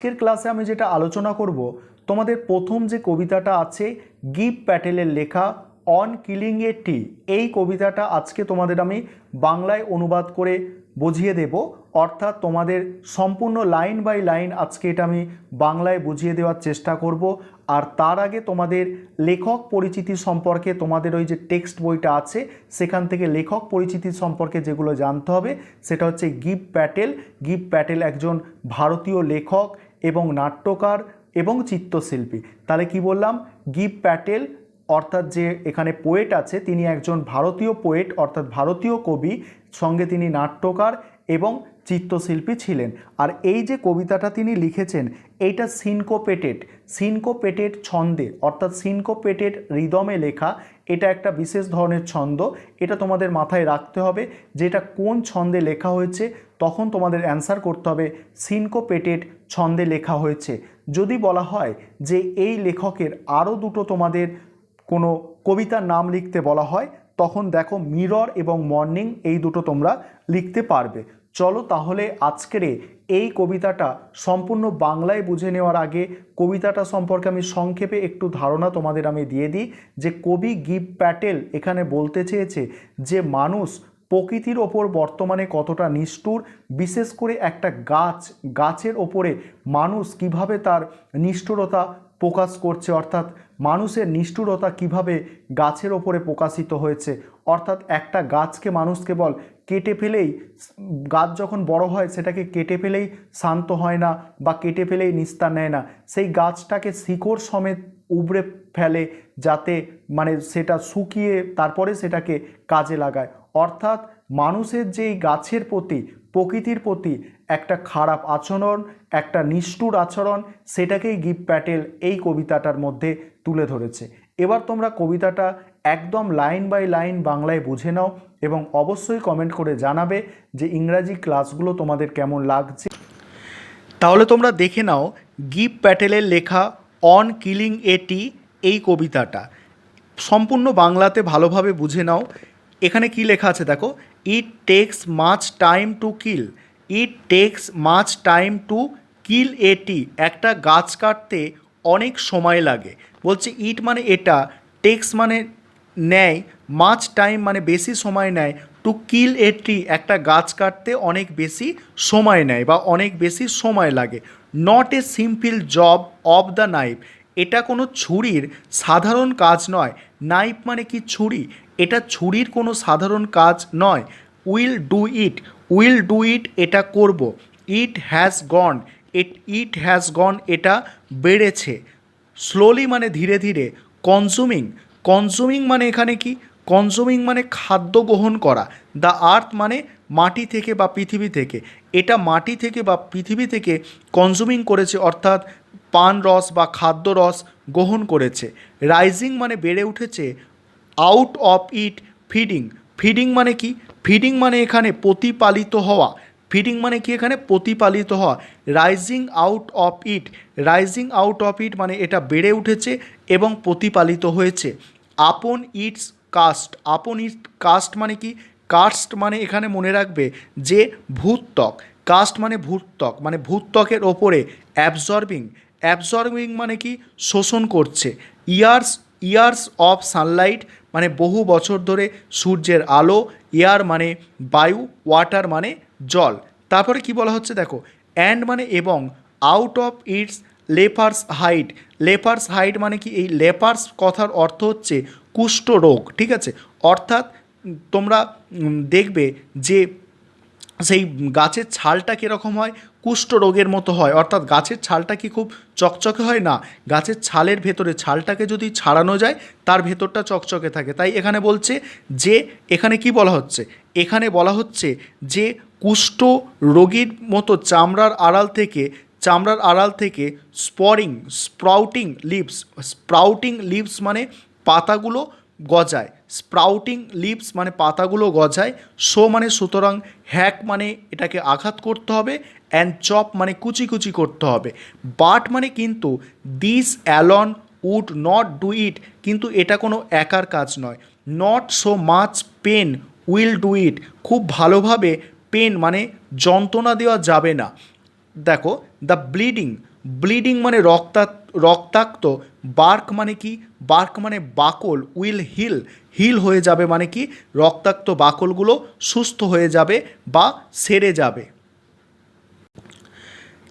আজকের ক্লাসে আমি যেটা আলোচনা করব, তোমাদের প্রথম যে কবিতাটা আছে গিব প্যাটেলের লেখা অন কিলিং এ টি, এই কবিতাটা আজকে তোমাদের আমি বাংলায় অনুবাদ করে বুঝিয়ে দেব। অর্থাৎ তোমাদের সম্পূর্ণ লাইন বাই লাইন আজকে এটা আমি বাংলায় বুঝিয়ে দেওয়ার চেষ্টা করব। আর তার আগে তোমাদের লেখক পরিচিতি সম্পর্কে, তোমাদের ওই যে টেক্সট বইটা আছে সেখান থেকে লেখক পরিচিতি সম্পর্কে যেগুলো জানতে হবে সেটা হচ্ছে গিব প্যাটেল। গিব প্যাটেল একজন ভারতীয় লেখক এবং নাট্যকার এবং চিত্রশিল্পী। তাহলে কি বললাম, গিব প্যাটেল অর্থাৎ যে এখানে পোয়েট আছে তিনি একজন ভারতীয় পোয়েট অর্থাৎ ভারতীয় কবি, সঙ্গে তিনি নাট্যকার এবং চিত্রশিল্পী ছিলেন। আর এই যে কবিতাটা তিনি লিখেছেন এইটা সিনকোপেটেড ছন্দে অর্থাৎ সিনকোপেটেড রিদমে লেখা। এটা একটা বিশেষ ধরনের ছন্দ, এটা তোমাদের মাথায় রাখতে হবে যে এটা কোন ছন্দে লেখা হয়েছে। তখন তোমাদের অ্যান্সার করতে হবে সিনকোপেটেড ছন্দে লেখা হয়েছে। যদি বলা হয় যে এই লেখকের আরও দুটো তোমাদের কোনো কবিতার নাম লিখতে বলা হয়, তখন দেখো মিরর এবং মর্নিং এই দুটো তোমরা লিখতে পারবে। চলো তাহলে আজকের এই কবিতাটা সম্পূর্ণ বাংলায় বুঝে নেওয়ার আগে কবিতাটা সম্পর্কে আমি সংক্ষেপে একটু ধারণা তোমাদের আমি দিয়ে দিই। যে কবি গিব প্যাটেল এখানে বলতে চেয়েছে যে মানুষ প্রকৃতির ওপর বর্তমানে কতটা নিষ্ঠুর, বিশেষ করে একটা গাছের ওপরে মানুষ কিভাবে তার নিষ্ঠুরতা প্রকাশ করছে, অর্থাৎ মানুষের নিষ্ঠুরতা কিভাবে গাছের ওপরে প্রকাশিত হয়েছে। অর্থাৎ একটা গাছকে মানুষ কেবল কেটে ফেলেই, গাছ যখন বড় হয় সেটাকে কেটে ফেলেই শান্ত হয় না বা কেটে ফেলেই নিস্তার নেয় না, সেই গাছটাকে শিকড় সমেত উবড়ে ফেলে যাতে মানে সেটা শুকিয়ে তারপরে সেটাকে কাজে লাগায়। অর্থাৎ মানুষের যেই গাছের প্রতি, প্রকৃতির প্রতি একটা খারাপ আচরণ, একটা নিষ্ঠুর আচরণ, সেটাকেই গিব প্যাটেল এই কবিতাটার মধ্যে তুলে ধরেছে। এবার তোমরা কবিতাটা একদম লাইন বাই লাইন বাংলায় বুঝে নাও এবং অবশ্যই কমেন্ট করে জানাবে যে ইংরাজি ক্লাসগুলো তোমাদের কেমন লাগছে। তাহলে তোমরা দেখে নাও গিব প্যাটেলের লেখা অন কিলিং এ টি এই কবিতাটা সম্পূর্ণ বাংলাতে ভালোভাবে বুঝে নাও। এখানে কি লেখা আছে দেখো, it takes much time to kill, it takes much time to kill a tree, একটা গাছ কাটতে অনেক সময় লাগে। বলছে ইট মানে এটা, টেক্স মানে নেয়, মাচ টাইম মানে বেশি সময় নেয়, টু কিল এ ট্রি একটা গাছ কাটতে অনেক বেশি সময় নেয় বা অনেক বেশি সময় লাগে। Not a simple job of the knife, এটা কোনো ছুরির সাধারণ কাজ নয়। নাইফ মানে কি ছুরি, এটা ছুরির কোনো সাধারণ কাজ নয়। Will do it, will do ইট এটা করব। It has gone, it has gone এটা বেড়েছে। স্লোলি মানে ধীরে ধীরে। কনজুমিং, কনজুমিং মানে এখানে কি, কনজুমিং মানে খাদ্য গ্রহণ করা। দ্য আর্থ মানে মাটি থেকে বা পৃথিবী থেকে, এটা মাটি থেকে বা পৃথিবী থেকে কনজুমিং করেছে অর্থাৎ পান রস বা খাদ্য রস গ্রহণ করেছে। রাইজিং মানে বেড়ে উঠেছে। Out of it feeding, feeding মানে কি, ফিডিং মানে এখানে প্রতিপালিত হওয়া। ফিডিং মানে কি এখানে প্রতিপালিত হওয়া। Rising out of it, rising out of it মানে এটা বেড়ে উঠেছে এবং প্রতিপালিত হয়েছে। আপন ইটস কাস্ট, আপন ইট কাস্ট মানে কি, কাস্ট মানে এখানে মনে রাখবে যে ভূত্বক, কাস্ট মানে ভূত্বক, মানে ভূত্বকের ওপরে। অ্যাবজর্বিং, অ্যাবজর্বিং মানে কি শোষণ করছে। ইয়ার্স, ইয়ার্স অফ সানলাইট মানে বহু বছর ধরে সূর্যের আলো। এয়ার মানে বায়ু, ওয়াটার মানে জল। তারপরে কি বলা হচ্ছে দেখো, অ্যান্ড মানে এবং, out of its leprous hide, leprous hide মানে কি, এই লেপার্স কথার অর্থ হচ্ছে কুষ্ঠরোগ, ঠিক আছে। অর্থাৎ তোমরা দেখবে যে সেই গাছের ছালটা কীরকম হয়, কুষ্ঠরোগের মতো হয়। অর্থাৎ গাছের ছালটা কি খুব চকচকে হয় না, গাছের ছালের ভেতরে ছালটাকে যদি ছাড়ানো যায় তার ভেতরটা চকচকে থাকে। তাই এখানে বলছে যে, এখানে কি বলা হচ্ছে, এখানে বলা হচ্ছে যে কুষ্ঠ রোগীর মতো চামড়ার আড়াল থেকে স্পরিং, স্প্রাউটিং লিভস, স্প্রাউটিং লিভস মানে পাতাগুলো গজায়, স্প্রাউটিং লিভস মানে পাতাগুলো গজায়। শো মানে সুতরাং, হ্যাক মানে এটাকে আঘাত করতে হবে, অ্যান্ড চপ মানে কুচি কুচি করতে হবে। বাট মানে কিন্তু, this alone would not do it কিন্তু এটা কোনো একার কাজ নয়। Not so much pen will do it খুব ভালোভাবে পেন মানে যন্ত্রণা দেওয়া যাবে না। দেখো দ্য ব্লিডিং, ব্লিডিং মানে রক্তাক্ত, বার্ক মানে কি, বার্ক মানে বাকল, উইল হিল, হিল হয়ে যাবে মানে কি রক্তাক্ত বাকলগুলো সুস্থ হয়ে যাবে বা সেরে যাবে।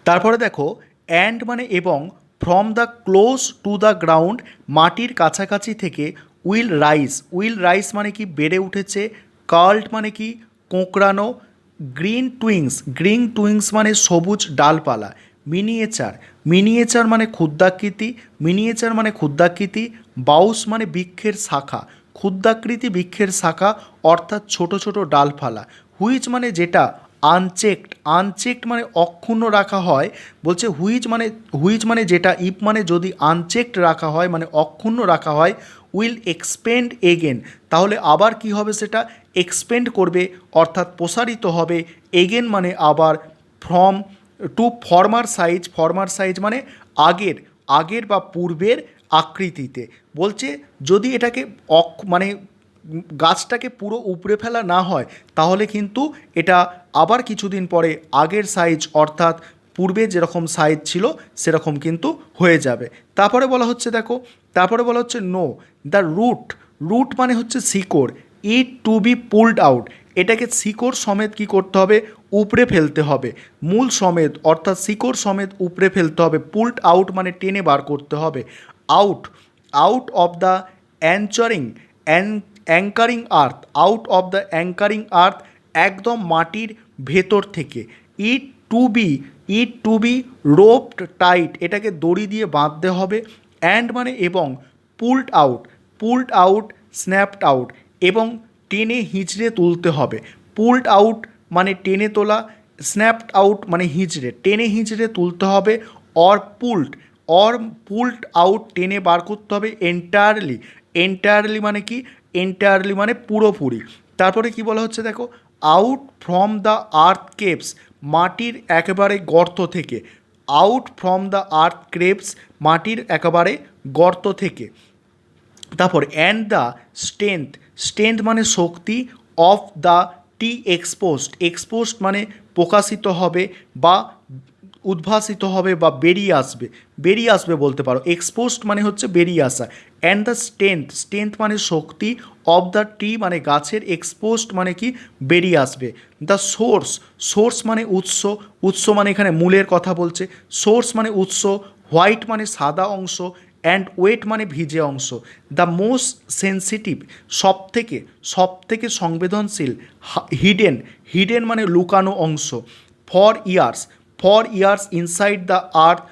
তারপরে দেখো অ্যান্ড মানে এবং, from the close to the ground মাটির কাছাকাছি থেকে, উইল রাইস, উইল রাইস মানে কি বেড়ে উঠেছে, কার্ল্ড মানে কি কোঁকড়ানো, গ্রিন টুইংস, গ্রিন টুইংস মানে সবুজ ডালপালা, মিনিয়েচার, মিনিয়েচার মানে ক্ষুদ্রাকৃতি, মিনিয়েচার মানে ক্ষুদ্রাকৃতি, বাউস মানে বৃক্ষের শাখা, ক্ষুদ্রাকৃতি বৃক্ষের শাখা অর্থাৎ ছোট ছোট ডালপালা, হুইচ মানে যেটা, আনচেকড, আনচেকড মানে অক্ষুণ্ণ রাখা হয়, বলছে হুইচ মানে যেটা, ইফ মানে যদি আনচেকড রাখা হয় মানে অক্ষুণ্ণ রাখা হয়, উইল এক্সপেন্ড এগেন তাহলে আবার কি হবে সেটা এক্সপেন্ড করবে অর্থাৎ প্রসারিত হবে, এগেন মানে আবার, from to former size, former size মানে আগের, আগের বা পূর্বের আকৃতিতে, বলছে যদি এটাকে মানে গাছটাকে পুরো উপড়ে ফেলা না হয় তাহলে কিন্তু এটা আবার কিছুদিন পরে আগের সাইজ অর্থাৎ পূর্বে যেরকম সাইজ ছিল সেরকম কিন্তু হয়ে যাবে। তারপরে বলা হচ্ছে দেখো, তারপরে বলা হচ্ছে নো দ্য রুট, রুট মানে হচ্ছে শিকড়, ইট টু বি পুলড আউট এটাকে শিকড় সমেত কি করতে হবে উপড়ে ফেলতে হবে, মূল সমেত অর্থাৎ শিকড় সমেত উপড়ে ফেলতে হবে, পুলড আউট মানে টেনে বার করতে হবে, out, out of the anchoring anchoring earth, out of the anchoring earth একদম মাটির ভেতর থেকে, it to be roped tight এটাকে দড়ি দিয়ে বাঁধতে হবে, অ্যান্ড মানে এবং, পুলড আউট স্ন্যাপড আউট এবং টেনে হিঁচড়ে তুলতে হবে, পুলড আউট মানে টেনে তোলা, স্ন্যাপড আউট মানে হিঁচড়ে, টেনে হিঁচড়ে তুলতে হবে, অর পুলড আউট টেনে বার করতে হবে, এন্টায়ারলি, এন্টায়ারলি মানে কি, এন্টায়ারলি মানে পুরোপুরি। তারপরে কি বলা হচ্ছে দেখো, out from the earth capes মাটির একেবারে গর্ত থেকে, out from the earth Krebs মাটির একেবারে গর্ত থেকে। তারপর অ্যান্ড দ্য স্ট্রেংথ, স্ট্রেংথ মানে শক্তি, of the tree exposed, exposed মানে প্রকাশিত হবে বা উদ্ভাসিত হবে বা বেরিয়ে আসবে বলতে পারো, এক্সপোজড মানে হচ্ছে বেরিয়ে আসা, অ্যান্ড দ্য স্ট্রেংথ, স্ট্রেংথ মানে শক্তি, অফ দ্য ট্রি মানে গাছের, এক্সপোজড মানে কি বেরিয়ে আসবে, দ্য সোর্স, সোর্স মানে উৎস, উৎস মানে এখানে মূলের কথা বলছে, সোর্স মানে উৎস, হোয়াইট মানে সাদা অংশ, অ্যান্ড ওয়েট মানে ভিজে অংশ, দ্য মোস্ট সেন্সিটিভ সব থেকে সংবেদনশীল, হিডেন মানে লুকানো অংশ, for years inside the earth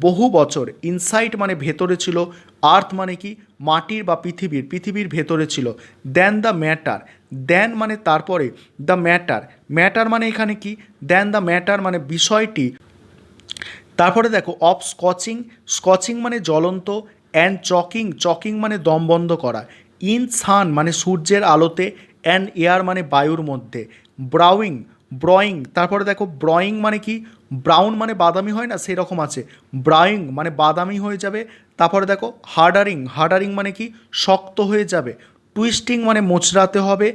বহু বছর ইনসাইড মানে ভেতরে ছিল, আর্থ মানে কি মাটির বা পৃথিবীর ভেতরে ছিল, দেন দ্য ম্যাটার, দেন মানে তারপরে, দ্য ম্যাটার মানে এখানে কি, দেন দ্য ম্যাটার মানে বিষয়টি, তারপরে দেখো অফ স্কচিং মানে জ্বলন্ত, অ্যান্ড চকিং মানে দম বন্ধ করা, ইন সান মানে সূর্যের আলোতে, অ্যান্ড এয়ার মানে বায়ুর মধ্যে, ব্রয়িং তারপরে দেখো ব্রয়িং মানে কি, ব্রাউন মানে বাদামি হয় না সেরকম আছে, ব্রাউইং মানে বাদামি হয়ে যাবে, তারপরে দেখো হার্ডারিং মানে কি শক্ত হয়ে যাবে, টুইস্টিং মানে মোচড়াতে হবে,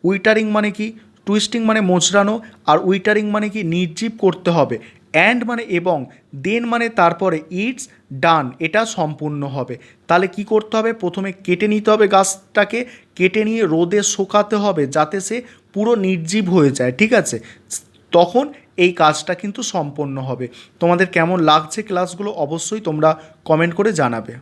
উইটারিং মানে কি, টুইস্টিং মানে মোচড়ানো আর উইটারিং মানে কি নির্জীব করতে হবে, অ্যান্ড মানে এবং, দেন মানে তারপরে, ইটস ডান এটা সম্পূর্ণ হবে। তাহলে কি করতে হবে, প্রথমে কেটে নিতে হবে গাছটাকে, কেটে নিয়ে রোদে শুকাতে হবে যাতে সে পুরো নির্জীব হয়ে যায়, ঠিক আছে, তখন এই কাজটা কিন্তু সম্পন্ন হবে। তোমাদের কেমন লাগছে ক্লাসগুলো অবশ্যই তোমরা কমেন্ট করে জানাবে।